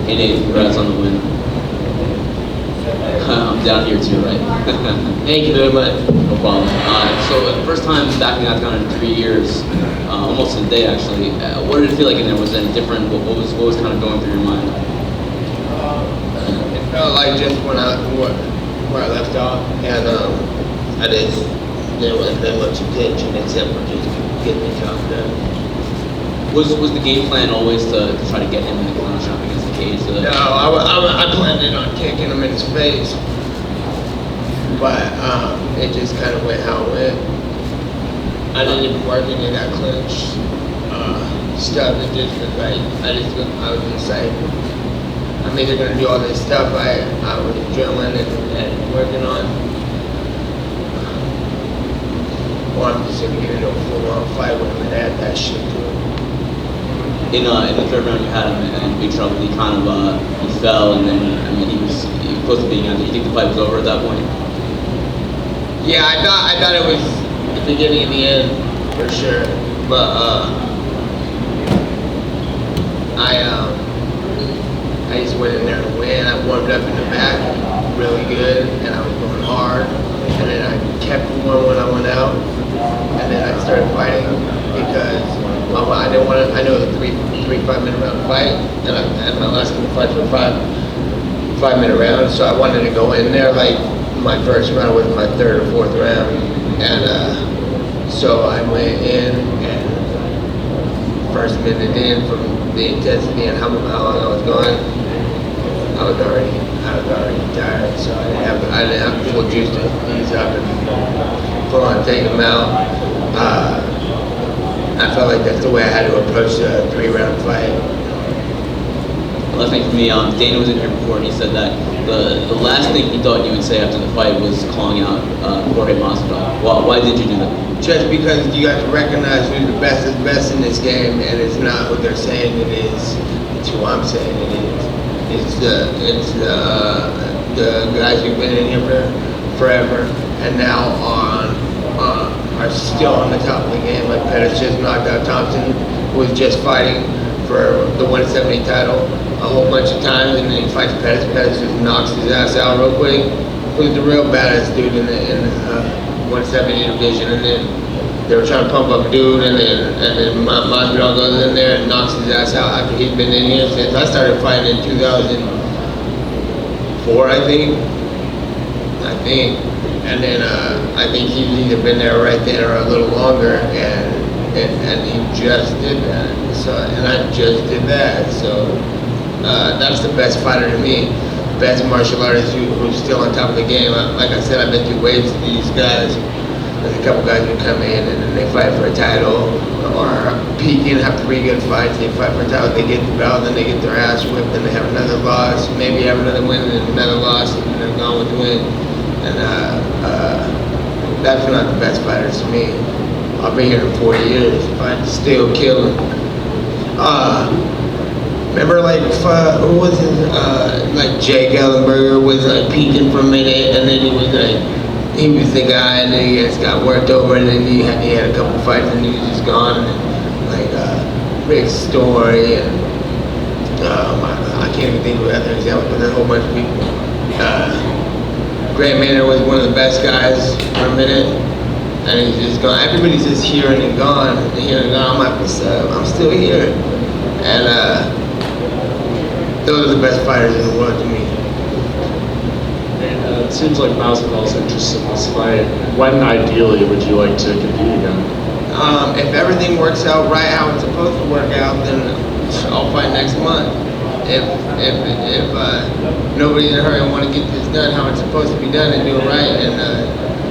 Hey Nate, congrats on the win. I'm down here too, right? Thank you very much. No problem. So first time back in the octagon in 3 years, almost a day actually. What did it feel like in there? Was it different? What was kind of going through your mind? It felt like just where I left off, and I there wasn't that much attention except for just getting the job done. Was the game plan always to try to get him in the corner shot against the cage? No, I planned it on kicking him in his face, but it just kind of went how it went. I didn't even work any of that clinch stuff. It just was like I was excited. I'm either gonna do all this stuff I was drilling and working on, or I'm just gonna get into a full-on fight with him and add that shit to it. In the third round, you had him in big trouble. He kind of he fell, and then he was close to being out. Do you think the fight was over at that point? Yeah, I thought it was the beginning and the end for sure, but I just went in there to win. I warmed up in the back really good, and I was going hard, and then I kept going when I went out, and then I started fighting because I didn't want to. I know it was a 5-minute round fight, and my last couple fights were 5-minute rounds, so I wanted to go in there like my first round was my third or fourth round, and so I went in, and first minute in from the intensity and how long I was going, I was already tired, so I didn't have full juice to ease up and full on take them out. I felt like that's the way I had to approach the 3-round fight. Last thing for me, Dana was in here before, and he said that the last thing he thought you would say after the fight was calling out Jorge Masvidal. Why did you do that? Just because you got to recognize who's the best in this game, and it's not who they're saying it is, it's who I'm saying it is. It's the guys who've been in here for forever, and now are still on the top of the game. Like Pettis just knocked out Thompson, who was just fighting for the 170 title a whole bunch of times, and then he fights Pettis. Pettis just knocks his ass out real quick. Who's the real baddest dude in the 170 division? And then they were trying to pump up dude, and then Masvidal goes in there and knocks his ass out after he's been in here since I started fighting in 2004, I think. And then I think he's either been there right then or a little longer, and he just did that. So, and I just did that. So that's the best fighter to me, best martial artist who's still on top of the game. Like I said, I've been through waves of these guys. There's a couple guys who come in and then they fight for a title or peak and have 3 good fights. They fight for a title, they get the belt, then they get their ass whipped, then they have another loss, maybe have another win and another loss, and they're gone with the win. And that's not the best fighters to me. I've been here for 40 years. If I still kill him. Remember, like, who was it? Like Jake Ellenberger was like peaking for a minute, and then he was the guy, and then he just got worked over, and then he had a couple fights, and he was just gone. And, like Rick Story, and I can't even think of other examples, but there's a whole bunch of people. Grant Maynard was one of the best guys for a minute, and he's just gone. Everybody's just here and gone, and here and gone. I'm like, what's up? I'm still here. And those are the best fighters in the world to me. And it seems like Masvidal's interested in this fight. When ideally would you like to compete again? If everything works out right how it's supposed to work out, then I'll fight next month. If nobody's in a hurry and want to get this done how it's supposed to be done and do it right and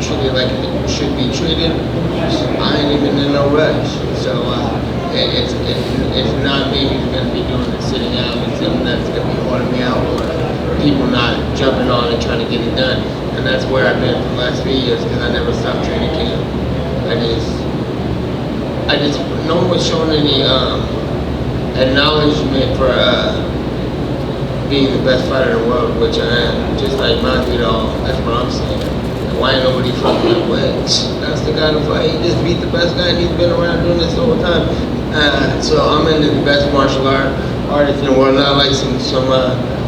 treat it like it should be treated, I ain't even in no rush. So it's not me who's going to be doing the sitting out. It's something that's going to be holding me out, or people not jumping on and trying to get it done. And that's where I've been for the last 3 years, because I never stopped training camp. No one was showing any acknowledgement for being the best fighter in the world, which I am. Just like Masvidal, that's what I'm saying. Why ain't nobody fucking like, what? That's the guy to fight. He just beat the best guy, and he's been around doing this the whole time. So I'm into the best martial art. hardest in the world, not like some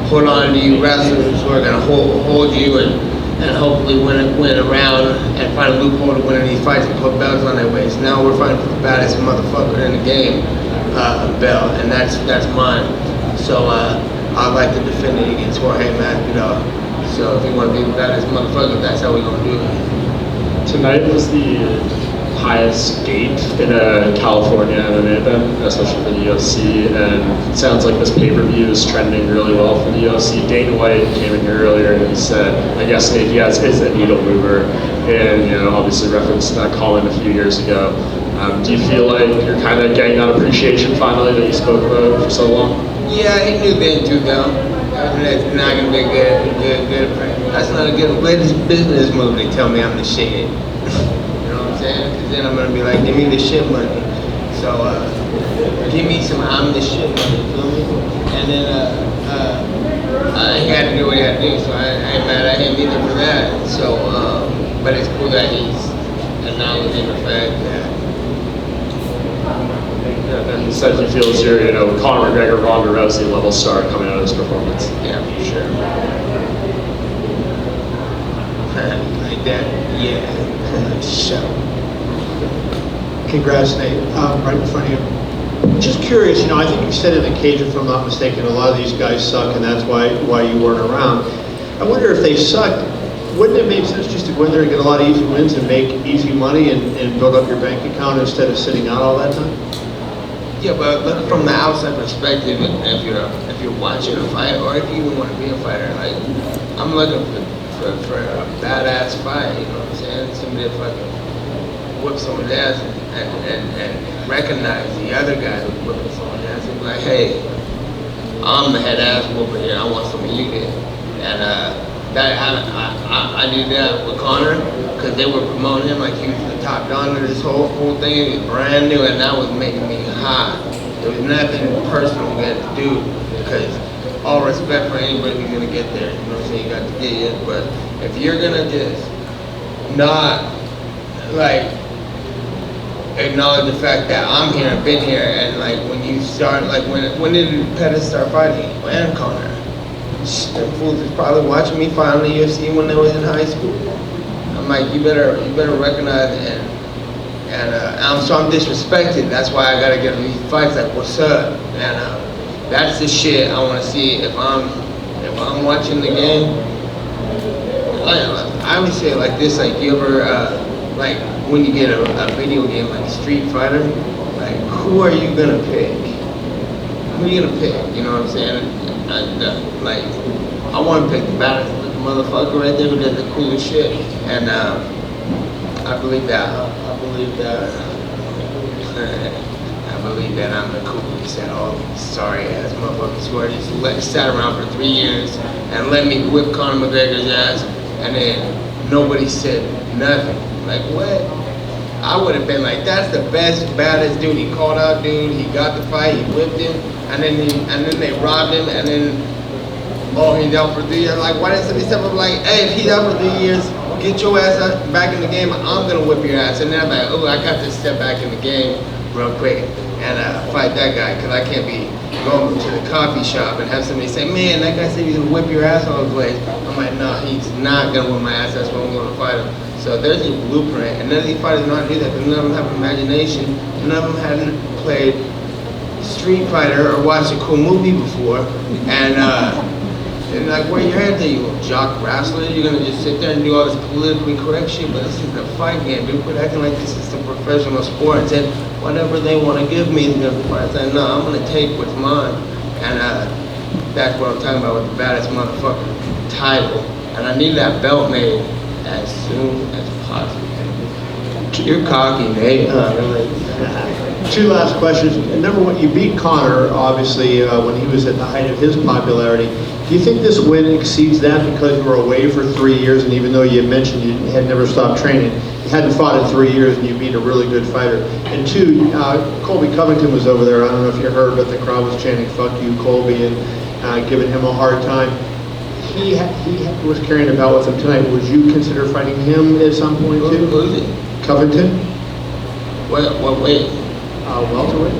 hold on to you wrestlers who are gonna hold you and hopefully win a round and find a loophole to win any fights and put belts on their waist. Now we're fighting for the baddest motherfucker in the game, belt, and that's mine. So I'd like to defend it against Jorge Masvidal. So if you want to be the baddest motherfucker, that's how we're gonna do it. Tonight was the highest gate in a California MMA event, especially for the UFC, and it sounds like this pay-per-view is trending really well for the UFC. Dana White came in here earlier and he said, I guess Nate Diaz is a needle mover, and obviously referenced that comment a few years ago. Do you feel like you're kind of getting that appreciation finally that you spoke about for so long? Yeah, he knew then too, though. That's not gonna be good. That's not a good business move to tell me I'm the shit. Because then I'm gonna be like, give me the shit money. So give me some I'm the shit money, you feel me? And then he had to do what he had to do, so I ain't mad at him either for that. So, but it's cool that he's acknowledging the fact that. And he said he feels you're, Conor McGregor, Ronda Rousey level star coming out of this performance. Yeah, for sure. Like that, yeah. Show. Congrats, Nate. Right in front of you. Just curious, I think you said in the cage, if I'm not mistaken, a lot of these guys suck, and that's why you weren't around. I wonder if they sucked, wouldn't it make sense just to go in there and get a lot of easy wins and make easy money and build up your bank account instead of sitting out all that time? Yeah, but look from the outside perspective, if you're watching a fight, or if you even want to be a fighter, like, I'm looking for a badass fight, you know what I'm saying? Somebody to fucking whip someone's ass and recognize the other guy who's whipping someone's ass and be like, hey, I'm the head ass whooper here, I want some of you did. And I did that with Conor, because they were promoting him like he was the top dog of this whole thing. It was brand new, and that was making me hot. There was nothing personal we had to do, because all respect for anybody who's gonna get there, you know what I'm saying? You got to get it, but if you're gonna just not like acknowledge the fact that I'm here, I've been here, and like when you start, like when did Pettis start fighting? And Conor. Them fools is probably watching me fight on the UFC when they was in high school. I'm like, you better recognize it, and I'm disrespected. That's why I gotta get these fights. Like, what's up? And that's the shit I want to see if I'm watching the game. I would say it like this: like, you ever like when you get a video game like Street Fighter, like who are you gonna pick? Who are you gonna pick? You know what I'm saying? Like, I want to pick the baddest motherfucker right there who does the coolest shit, and I believe that I'm the coolest at all these sorry ass motherfuckers who are just sat around for 3 years and let me whip Conor McGregor's ass, and then nobody said nothing. Like, what? I would have been like, that's the best, baddest dude. He called out dude, he got the fight, he whipped him, and then they robbed him, and then, oh, he's out for 3 years. Like, why didn't somebody step up like, hey, if he's out for 3 years, get your ass back in the game, I'm gonna whip your ass. And then I'm like, oh, I got to step back in the game real quick and fight that guy, because I can't be going to the coffee shop and have somebody say, man, that guy said he's gonna whip your ass all the place. I'm like, no, he's not gonna whip my ass, that's why I'm gonna fight him. So there's a blueprint, and none of these fighters know how to do that, because none of them have imagination, none of them hadn't played Street Fighter or watched a cool movie before, and like, where your head at, you little jock wrestler? You're gonna just sit there and do all this politically correct shit, but this is a fight game, dude. Quit acting like this is a professional sport and said, whatever they want to give me is gonna fight. I said, no, I'm gonna take what's mine, and that's what I'm talking about with the baddest motherfucker title, and I need that belt made as soon as possible. You're cocky, Nate. Two last questions. Number one, you beat Conor, obviously, when he was at the height of his popularity. Do you think this win exceeds that because you were away for 3 years, and even though you mentioned you had never stopped training, you hadn't fought in 3 years and you beat a really good fighter? And two, Colby Covington was over there. I don't know if you heard, but the crowd was chanting, fuck you, Colby, and giving him a hard time. He was carrying a belt with him tonight. Would you consider fighting him at some point too? Who is it? Covington? What weight? Welterweight.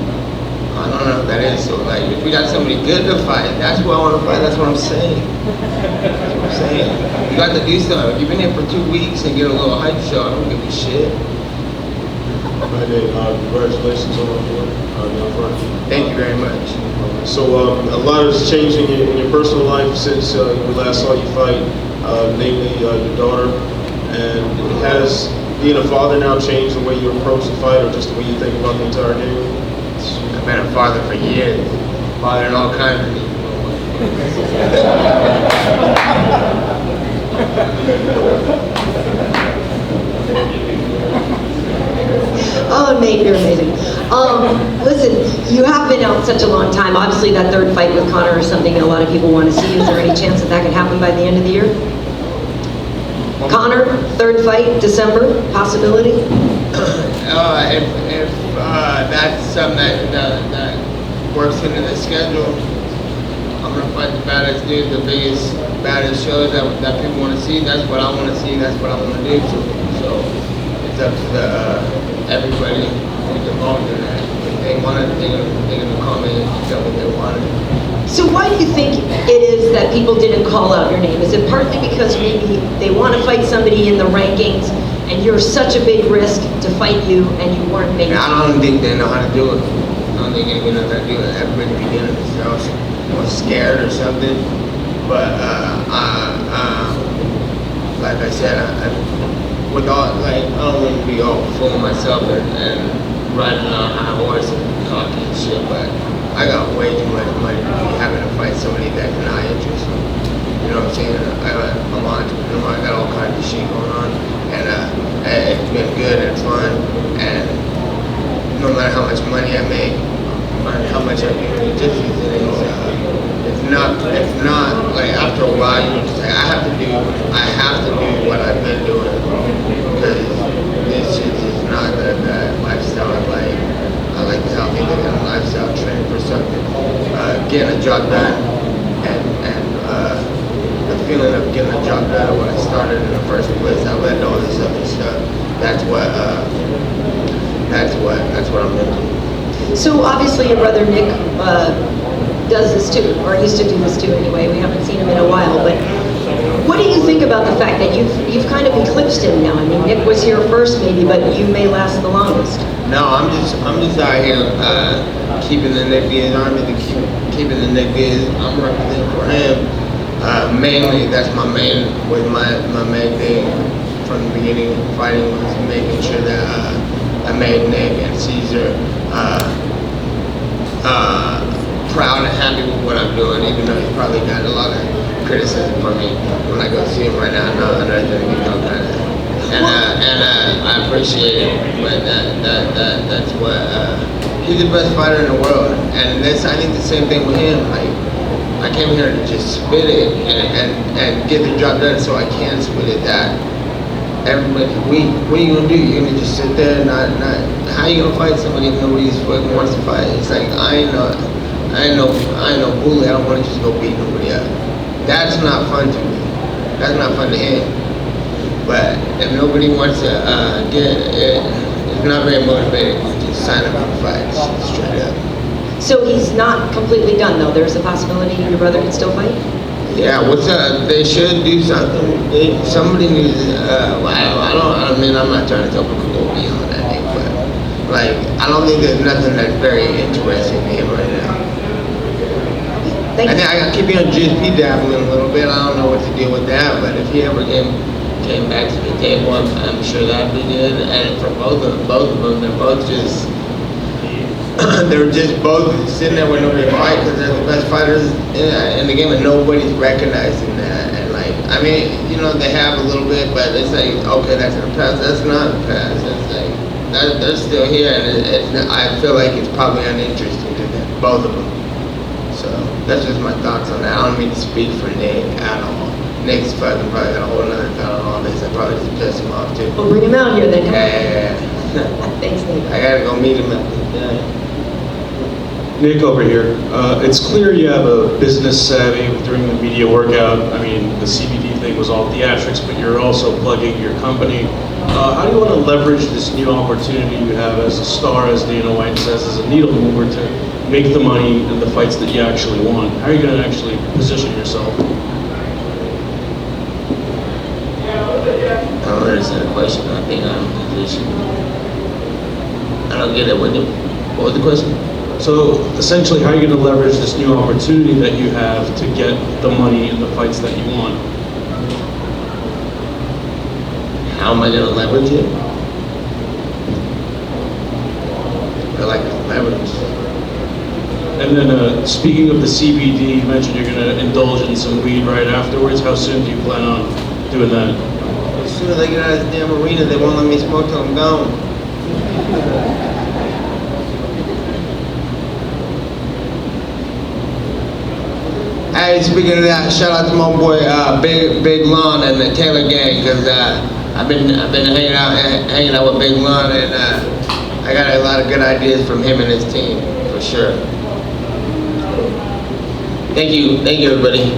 I don't know if that is. So like, if we got somebody good to fight, that's who I want to fight. That's what I'm saying. That's what I'm saying. You got to do something. You've been here for 2 weeks and get a little hype show. I don't give a shit. Congratulations on your front. Thank you very much. So a lot has changed in your personal life since we last saw you fight, namely your daughter. And has being a father now changed the way you approach the fight, or just the way you think about the entire game? I've been a father for years, fathering all kinds of people. Oh, Nate, you're amazing. Listen, you have been out such a long time. Obviously, that third fight with Conor is something that a lot of people want to see. Is there any chance that that could happen by the end of the year? Conor, third fight, December, possibility? If that's something that works into the schedule, I'm gonna fight the baddest dude, the biggest, baddest shows that people want to see. That's what I want to see. That's what I want to do. So it's up to everybody who's involved in that. If they want it, they're gonna call me and tell me they want it. So why do you think it is that people didn't call out your name? Is it partly because maybe they want to fight somebody in the rankings and you're such a big risk to fight you and you weren't making? I don't think they know how to do it. I don't think anybody knows how to do it. Everybody beginning themselves was scared or something. But like I said, with all I don't want to be all full of myself and riding on a high horse and talking and shit. But I got way too much money to be having to fight somebody that's not interested. You know what I'm saying? I'm an entrepreneur. I got all kinds of shit going on, and it's been good and fun. And no matter how much money I make, no matter how much I do jiu-jitsu, it's not like after a while you just like I have to do what I've been doing because this shit is not the lifestyle I like. I like the healthy living lifestyle, training for something, getting a job done, and the feeling of getting a job done when I started in the first place. I led all this other stuff. That's what I'm into. So obviously your brother Nick does this too, or used to do this too anyway. We haven't seen him in a while, but what do you think about the fact that you've kind of eclipsed him now? I mean, Nick was here first maybe, but you may last the longest. No, I'm just out here keeping the Nick Diaz army, keeping the Nick Diaz. I'm representing for him. Mainly, that's my main thing from the beginning of fighting was making sure that I made Nick and Caesar proud and happy with what I'm doing, even though he's probably got a lot of criticism for me when I go see him right now. No, I'm not gonna give no kind of. And I appreciate it, but that's what he's the best fighter in the world, and I think the same thing with him. Like I came here to just spit it and get the job done, so I can spit it. That everybody, what are you gonna do? You're gonna just sit there and not? How you gonna fight somebody if nobody's fucking wants to fight? It's like I ain't no bully. I don't want to just go beat nobody up. That's not fun to me. That's not fun to him. But if nobody wants to get it, it's not very motivating to just sign up for fights straight up. So he's not completely done though. There's a possibility your brother can still fight? Yeah, they should do something. Somebody needs. I mean, I'm not trying to tell people to go beyond that thing, but like, I don't think there's nothing that's very interesting to him right now. Thank you. I keep on GSP dabbling a little bit. I don't know what to do with that, but if he ever came back to the table, I'm sure that'd be good. And for both of them, they're both just they're just both sitting there with nobody to fight because they're the best fighters in the game, and nobody's recognizing that. And like, I mean, you know, they have a little bit, but it's like, okay, that's in the past. That's not in the past. It's like they're still here, and I feel like it's probably uninteresting to them, both of them. So that's just my thoughts on that. I don't mean to speak for Nick at all. Nick's fucking probably got a whole other thought on all this. I probably just piss him off too. We'll bring him out here then. Yeah. Thanks, Nick. I gotta go meet him at Nick over here. It's clear you have a business savvy during the media workout. I mean, the CBD thing was all theatrics, but you're also plugging your company. How do you want to leverage this new opportunity you have as a star, as Dana White says, as a needle mover to make the money and the fights that you actually want? How are you going to actually position yourself? I don't understand the question. I think I'm positioned. I don't get it. What was the question? So essentially, how are you going to leverage this new opportunity that you have to get the money and the fights that you want? How am I going to leverage it? I like leverage. And then speaking of the CBD, you mentioned you're going to indulge in some weed right afterwards. How soon do you plan on doing that? As soon as I get out of this damn arena, they won't let me smoke till I'm gone. Hey, speaking of that, shout out to my boy Big Lon and the Taylor gang, because I've been hanging out with Big Lon, and I got a lot of good ideas from him and his team, for sure. Thank you everybody.